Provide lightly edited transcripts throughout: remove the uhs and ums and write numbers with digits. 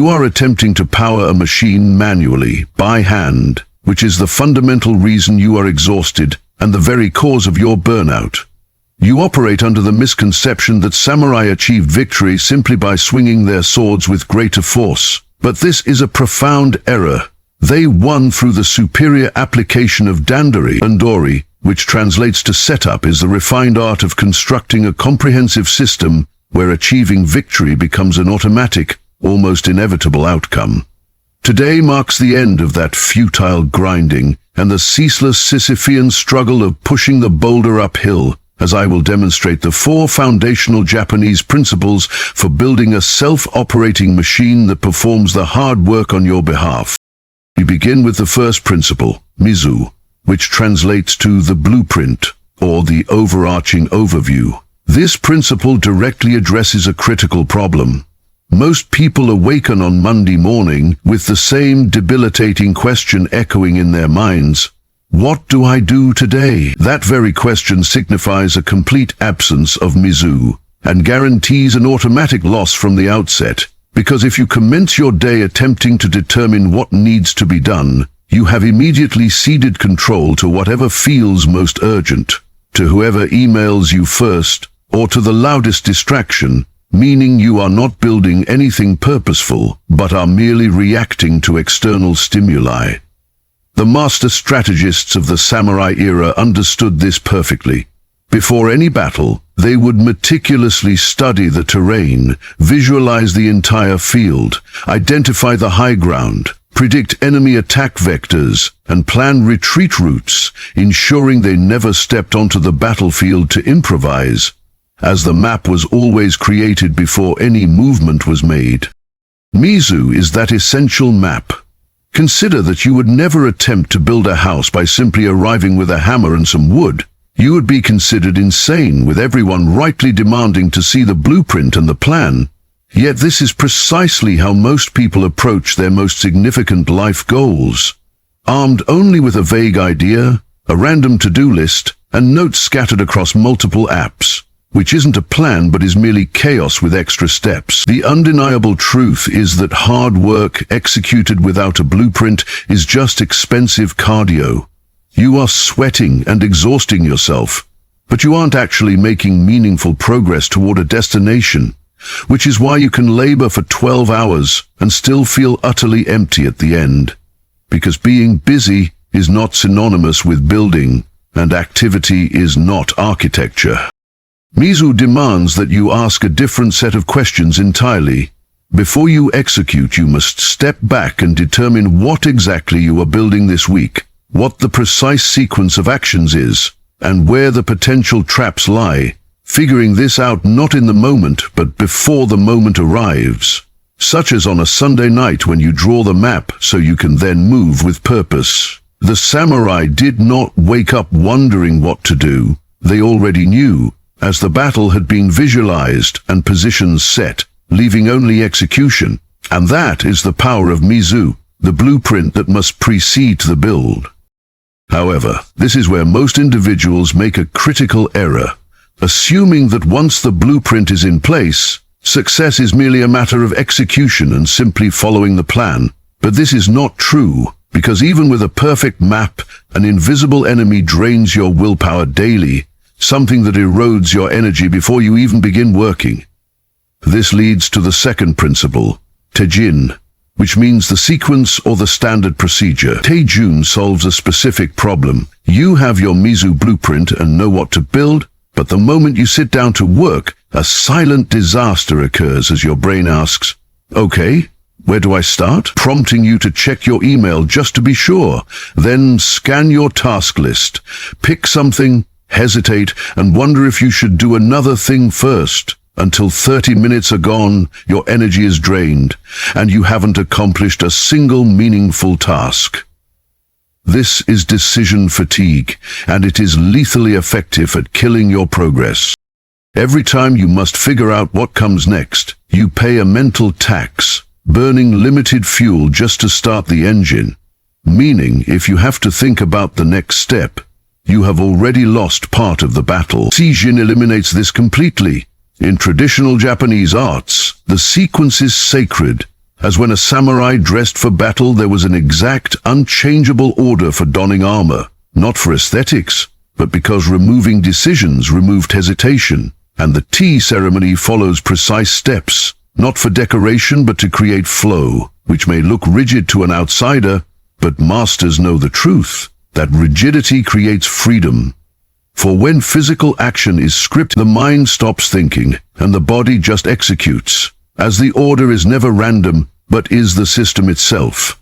You are attempting to power a machine manually, by hand, which is the fundamental reason you are exhausted and the very cause of your burnout. You operate under the misconception that samurai achieved victory simply by swinging their swords with greater force. But this is a profound error. They won through the superior application of Dandori, which translates to setup, is the refined art of constructing a comprehensive system where achieving victory becomes an automatic, almost inevitable outcome. Today marks the end of that futile grinding and the ceaseless Sisyphean struggle of pushing the boulder uphill, as I will demonstrate the 4 foundational Japanese principles for building a self-operating machine that performs the hard work on your behalf. We begin with the first principle, Mizu, which translates to the blueprint, or the overarching overview. This principle directly addresses a critical problem. Most people awaken on Monday morning with the same debilitating question echoing in their minds. What do I do today? That very question signifies a complete absence of Mizu, and guarantees an automatic loss from the outset, because if you commence your day attempting to determine what needs to be done, you have immediately ceded control to whatever feels most urgent, to whoever emails you first, or to the loudest distraction, meaning you are not building anything purposeful, but are merely reacting to external stimuli. The master strategists of the samurai era understood this perfectly. Before any battle, they would meticulously study the terrain, visualize the entire field, identify the high ground, predict enemy attack vectors, and plan retreat routes, ensuring they never stepped onto the battlefield to improvise, as the map was always created before any movement was made. Mizu is that essential map. Consider that you would never attempt to build a house by simply arriving with a hammer and some wood. You would be considered insane, with everyone rightly demanding to see the blueprint and the plan. Yet this is precisely how most people approach their most significant life goals. Armed only with a vague idea, a random to-do list, and notes scattered across multiple apps, which isn't a plan but is merely chaos with extra steps. The undeniable truth is that hard work executed without a blueprint is just expensive cardio. You are sweating and exhausting yourself, but you aren't actually making meaningful progress toward a destination, which is why you can labor for 12 hours and still feel utterly empty at the end. Because being busy is not synonymous with building, and activity is not architecture. Mizu demands that you ask a different set of questions entirely. Before you execute, you must step back and determine what exactly you are building this week, what the precise sequence of actions is, and where the potential traps lie, figuring this out not in the moment but before the moment arrives, such as on a Sunday night when you draw the map so you can then move with purpose. The samurai did not wake up wondering what to do. They already knew, as the battle had been visualized and positions set, leaving only execution. And that is the power of Mizu, the blueprint that must precede the build. However, this is where most individuals make a critical error, assuming that once the blueprint is in place, success is merely a matter of execution and simply following the plan. But this is not true, because even with a perfect map, an invisible enemy drains your willpower daily, something that erodes your energy before you even begin working. This leads to the second principle, Tejun, which means the sequence or the standard procedure. Tejun solves a specific problem. You have your Mizu blueprint and know what to build, but the moment you sit down to work, a silent disaster occurs as your brain asks, "Okay, where do I start?" prompting you to check your email just to be sure. Then scan your task list, pick something, hesitate, and wonder if you should do another thing first. Until 30 minutes are gone, your energy is drained, and you haven't accomplished a single meaningful task. This is decision fatigue, and it is lethally effective at killing your progress. Every time you must figure out what comes next, you pay a mental tax, burning limited fuel just to start the engine. Meaning, if you have to think about the next step, you have already lost part of the battle. Tejun eliminates this completely. In traditional Japanese arts, the sequence is sacred, as when a samurai dressed for battle there was an exact, unchangeable order for donning armor, not for aesthetics, but because removing decisions removed hesitation, and the tea ceremony follows precise steps, not for decoration but to create flow, which may look rigid to an outsider, but masters know the truth, that rigidity creates freedom. For when physical action is scripted, the mind stops thinking, and the body just executes, as the order is never random, but is the system itself.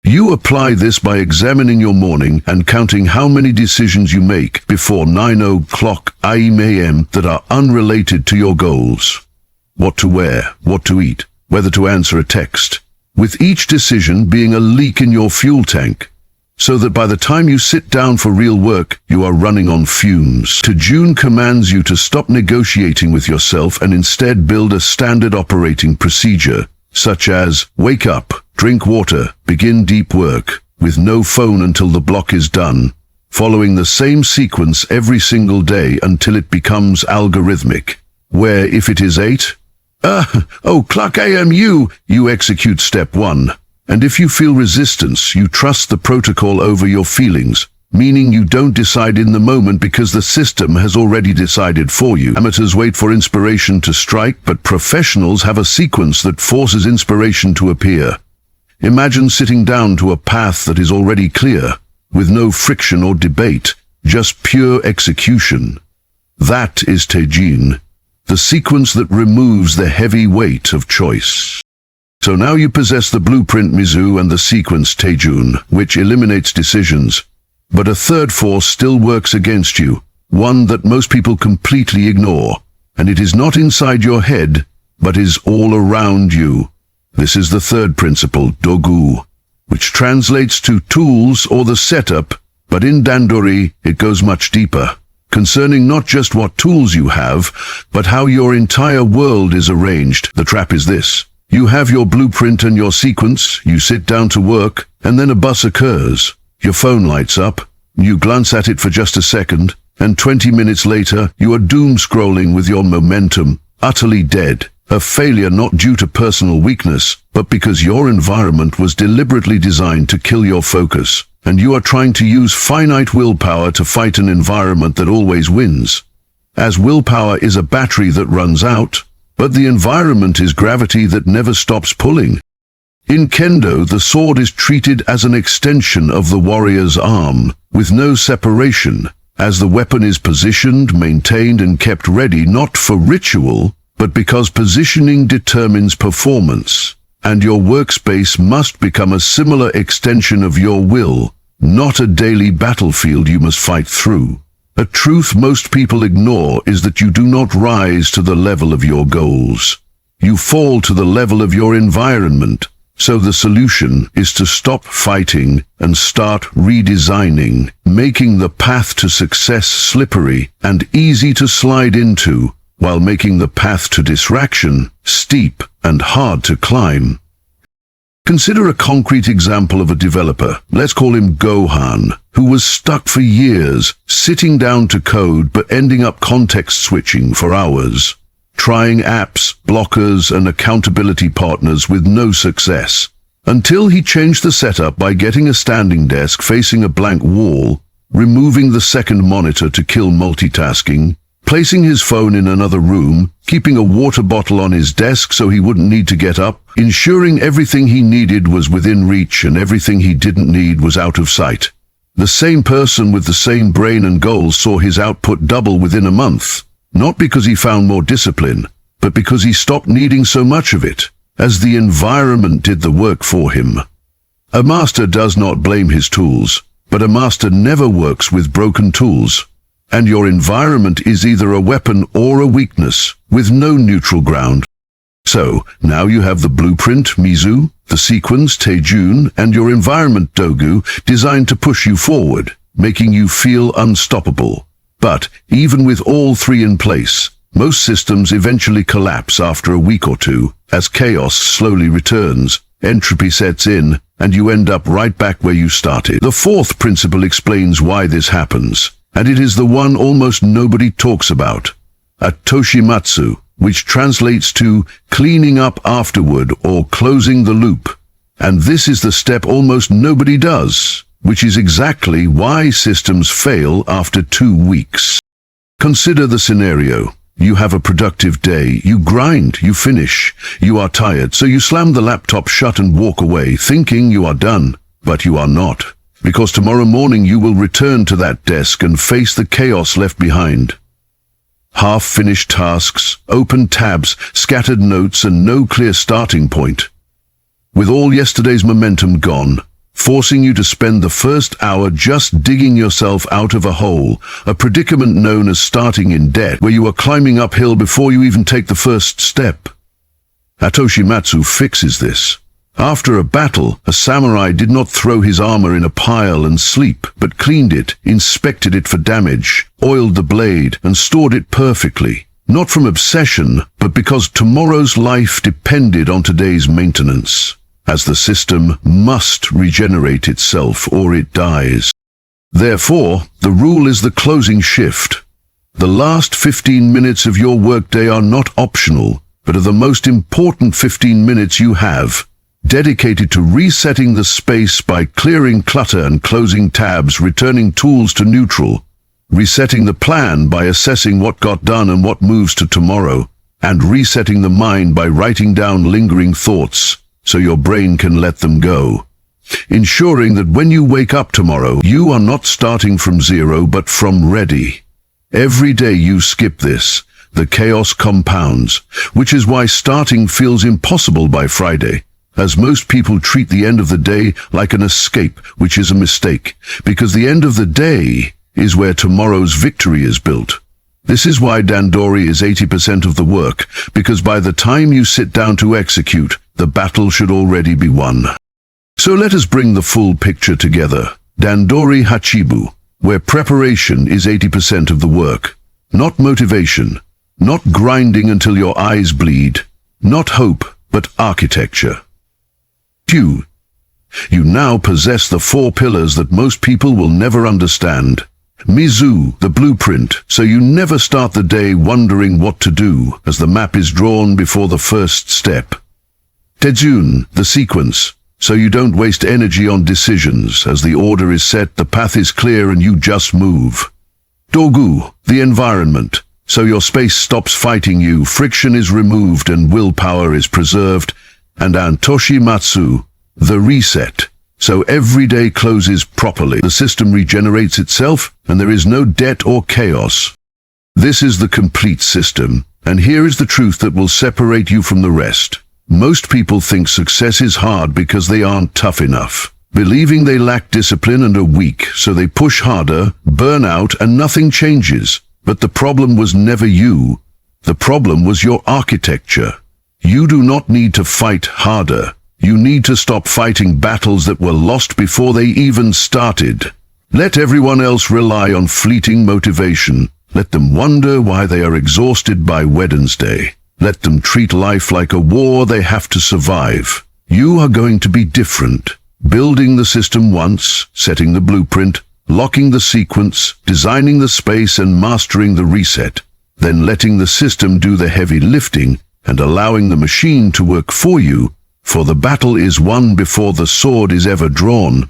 You apply this by examining your morning and counting how many decisions you make before 9 o'clock a.m. that are unrelated to your goals. What to wear, what to eat, whether to answer a text, with each decision being a leak in your fuel tank, so that by the time you sit down for real work, you are running on fumes. Tejun commands you to stop negotiating with yourself and instead build a standard operating procedure, such as wake up, drink water, begin deep work, with no phone until the block is done, following the same sequence every single day until it becomes algorithmic, where if it is 8, clock AMU, you execute step 1. And if you feel resistance, you trust the protocol over your feelings, meaning you don't decide in the moment because the system has already decided for you. Amateurs wait for inspiration to strike, but professionals have a sequence that forces inspiration to appear. Imagine sitting down to a path that is already clear, with no friction or debate, just pure execution. That is Tejun, the sequence that removes the heavy weight of choice. So now you possess the blueprint Mizu and the sequence Tejun, which eliminates decisions. But a third force still works against you, one that most people completely ignore, and it is not inside your head, but is all around you. This is the third principle, Dougu, which translates to tools or the setup, but in Dandori it goes much deeper, concerning not just what tools you have, but how your entire world is arranged. The trap is this. You have your blueprint and your sequence, you sit down to work, and then a bus occurs. Your phone lights up, you glance at it for just a second, and 20 minutes later you are doom-scrolling with your momentum, utterly dead. A failure not due to personal weakness, but because your environment was deliberately designed to kill your focus, and you are trying to use finite willpower to fight an environment that always wins. As willpower is a battery that runs out, but the environment is gravity that never stops pulling. In Kendo, the sword is treated as an extension of the warrior's arm, with no separation, as the weapon is positioned, maintained, and kept ready not for ritual, but because positioning determines performance, and your workspace must become a similar extension of your will, not a daily battlefield you must fight through. A truth most people ignore is that you do not rise to the level of your goals. You fall to the level of your environment. So the solution is to stop fighting and start redesigning, making the path to success slippery and easy to slide into, while making the path to distraction steep and hard to climb. Consider a concrete example of a developer, let's call him Gohan, who was stuck for years, sitting down to code but ending up context switching for hours, trying apps, blockers, and accountability partners with no success, until he changed the setup by getting a standing desk facing a blank wall, removing the second monitor to kill multitasking, placing his phone in another room, keeping a water bottle on his desk so he wouldn't need to get up, ensuring everything he needed was within reach and everything he didn't need was out of sight. The same person with the same brain and goals saw his output double within a month, not because he found more discipline, but because he stopped needing so much of it, as the environment did the work for him. A master does not blame his tools, but a master never works with broken tools. And your environment is either a weapon or a weakness, with no neutral ground. So, now you have the blueprint, Mizu, the sequence, Tejun, and your environment, Dougu, designed to push you forward, making you feel unstoppable. But, even with all three in place, most systems eventually collapse after a week or two, as chaos slowly returns, entropy sets in, and you end up right back where you started. The fourth principle explains why this happens, and it is the one almost nobody talks about. Atoshimatsu, which translates to cleaning up afterward or closing the loop. And this is the step almost nobody does, which is exactly why systems fail after 2 weeks. Consider the scenario. You have a productive day, you grind, you finish, you are tired, so you slam the laptop shut and walk away, thinking you are done. But you are not, because tomorrow morning you will return to that desk and face the chaos left behind. Half-finished tasks, open tabs, scattered notes, and no clear starting point. With all yesterday's momentum gone, forcing you to spend the first hour just digging yourself out of a hole, a predicament known as starting in debt, where you are climbing uphill before you even take the first step. Atoshimatsu fixes this. After a battle, a samurai did not throw his armor in a pile and sleep, but cleaned it, inspected it for damage, oiled the blade, and stored it perfectly. Not from obsession, but because tomorrow's life depended on today's maintenance, as the system must regenerate itself or it dies. Therefore, the rule is the closing shift. The last 15 minutes of your workday are not optional, but are the most important 15 minutes you have, dedicated to resetting the space by clearing clutter and closing tabs, returning tools to neutral, resetting the plan by assessing what got done and what moves to tomorrow, and resetting the mind by writing down lingering thoughts so your brain can let them go. Ensuring that when you wake up tomorrow, you are not starting from zero but from ready. Every day you skip this, the chaos compounds, which is why starting feels impossible by Friday, as most people treat the end of the day like an escape, which is a mistake, because the end of the day is where tomorrow's victory is built. This is why Dandori is 80% of the work, because by the time you sit down to execute, the battle should already be won. So let us bring the full picture together. Dandori Hachibu, where preparation is 80% of the work. Not motivation, not grinding until your eyes bleed, not hope, but architecture. You now possess the 4 pillars that most people will never understand. Mizu, the blueprint, so you never start the day wondering what to do, as the map is drawn before the first step. Tejun, the sequence, so you don't waste energy on decisions, as the order is set, the path is clear, and you just move. Dougu, the environment, so your space stops fighting you, friction is removed, and willpower is preserved. And Atoshimatsu, the reset, so every day closes properly, the system regenerates itself, and there is no debt or chaos. This is the complete system, and here is the truth that will separate you from the rest. Most people think success is hard because they aren't tough enough, believing they lack discipline and are weak, so they push harder, burn out, and nothing changes. But the problem was never you. The problem was your architecture. You do not need to fight harder. You need to stop fighting battles that were lost before they even started. Let everyone else rely on fleeting motivation. Let them wonder why they are exhausted by Wednesday. Let them treat life like a war they have to survive. You are going to be different. Building the system once, setting the blueprint, locking the sequence, designing the space, and mastering the reset. Then letting the system do the heavy lifting and allowing the machine to work for you, for the battle is won before the sword is ever drawn.